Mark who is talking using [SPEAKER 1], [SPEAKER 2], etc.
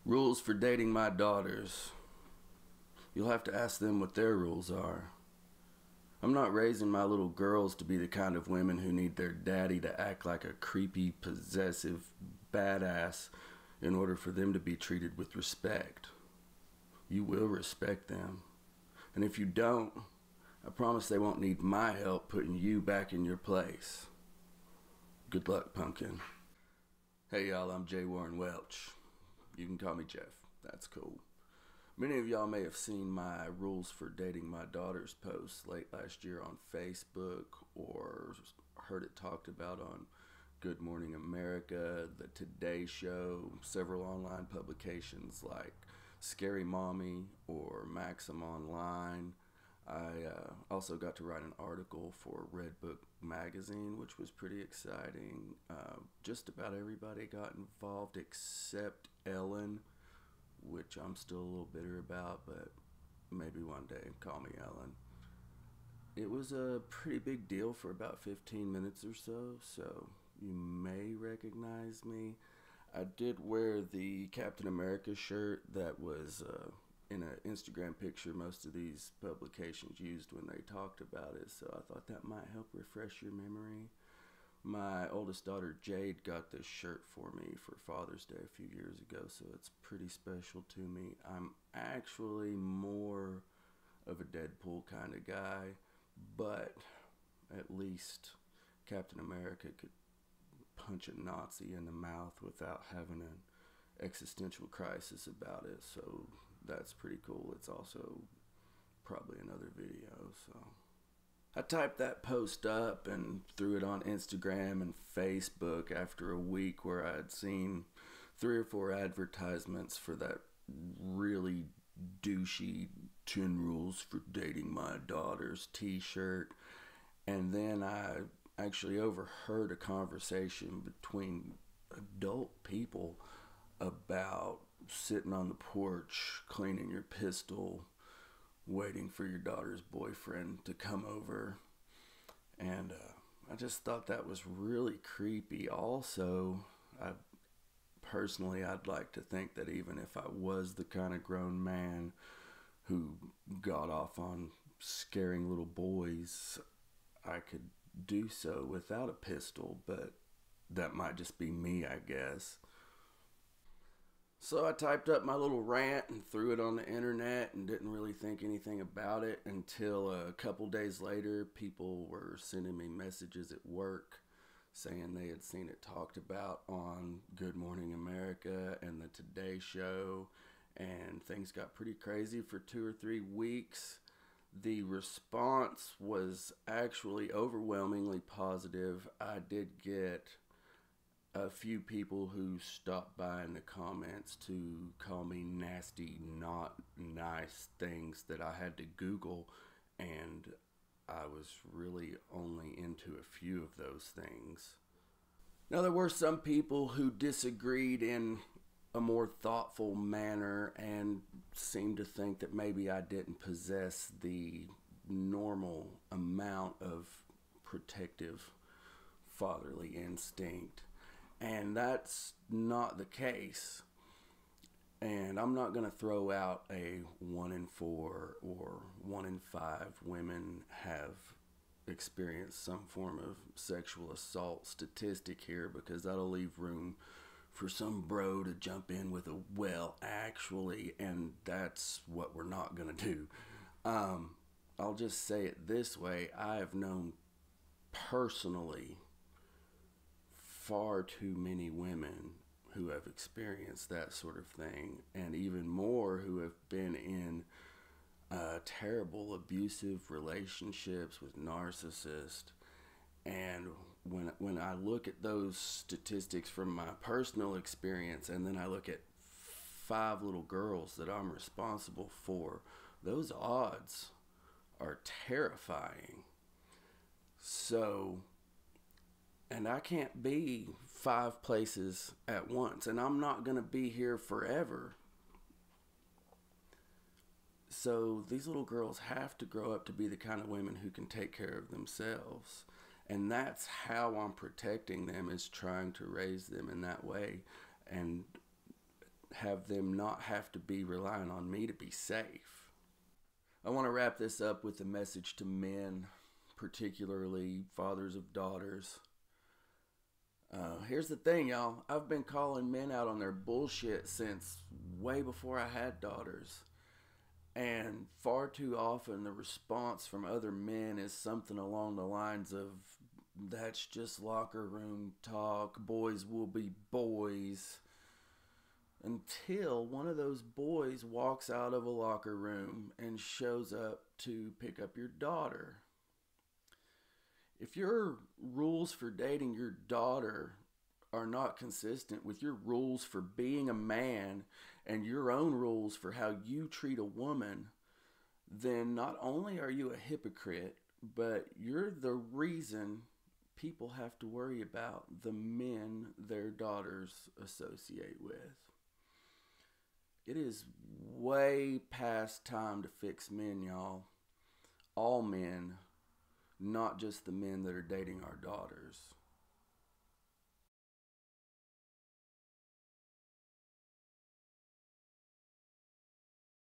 [SPEAKER 1] Rules for dating my daughters. You'll have to ask them what their rules are. I'm not raising my little girls to be the kind of women who need their daddy to act like a creepy, possessive badass in order for them to be treated with respect. You will respect them. And if you don't, I promise they won't need my help putting you back in your place. Good luck, pumpkin. Hey y'all, I'm J. Warren Welch. You can call me Jeff. That's cool. Many of y'all may have seen my rules for dating my daughters post late last year on Facebook, or heard it talked about on Good Morning America, the Today Show, several online publications like Scary Mommy or Maxim Online. I also got to write an article for Redbook magazine, which was pretty exciting. Just about everybody got involved except Ellen, which I'm still a little bitter about, but maybe one day, call me Ellen. It was a pretty big deal for about 15 minutes or so you may recognize me. I did wear the Captain America shirt that was in an Instagram picture most of these publications used when they talked about it, so I thought that might help refresh your memory. My oldest daughter Jade got this shirt for me for Father's Day a few years ago, so it's pretty special to me. I'm actually more of a Deadpool kind of guy, but at least Captain America could punch a Nazi in the mouth without having an existential crisis about it, so that's pretty cool. It's also probably another video, so I typed that post up and threw it on Instagram and Facebook after a week where I had seen 3 or 4 advertisements for that really douchey 10 rules for dating my daughters t-shirt. And then I actually overheard a conversation between adult people about sitting on the porch, cleaning your pistol, waiting for your daughter's boyfriend to come over. And I just thought that was really creepy. Also, I'd like to think that even if I was the kind of grown man who got off on scaring little boys, I could do so without a pistol, but that might just be me, I guess. So I typed up my little rant and threw it on the internet and didn't really think anything about it until a couple days later people were sending me messages at work saying they had seen it talked about on Good Morning America and the Today Show, and things got pretty crazy for 2 or 3 weeks. The response was actually overwhelmingly positive. I did get a few people who stopped by in the comments to call me nasty, not nice things that I had to Google, and I was really only into a few of those things. Now, there were some people who disagreed in a more thoughtful manner and seemed to think that maybe I didn't possess the normal amount of protective fatherly instinct. And that's not the case. And I'm not going to throw out a 1 in 4 or 1 in 5 women have experienced some form of sexual assault statistic here, because that'll leave room for some bro to jump in with a well actually, and that's what we're not going to do. I'll just say it this way. I have known personally far too many women who have experienced that sort of thing, and even more who have been in terrible abusive relationships with narcissists. And when I look at those statistics from my personal experience, and then I look at 5 little girls that I'm responsible for, those odds are terrifying. So, and I can't be 5 places at once, and I'm not going to be here forever. So these little girls have to grow up to be the kind of women who can take care of themselves. And that's how I'm protecting them, is trying to raise them in that way. And have them not have to be relying on me to be safe. I want to wrap this up with a message to men, particularly fathers of daughters. Here's the thing, y'all. I've been calling men out on their bullshit since way before I had daughters. And far too often, the response from other men is something along the lines of, that's just locker room talk, boys will be boys. Until one of those boys walks out of a locker room and shows up to pick up your daughter. If your rules for dating your daughter are not consistent with your rules for being a man and your own rules for how you treat a woman, then not only are you a hypocrite, but you're the reason people have to worry about the men their daughters associate with. It is way past time to fix men, y'all. All men, not just the men that are dating our daughters.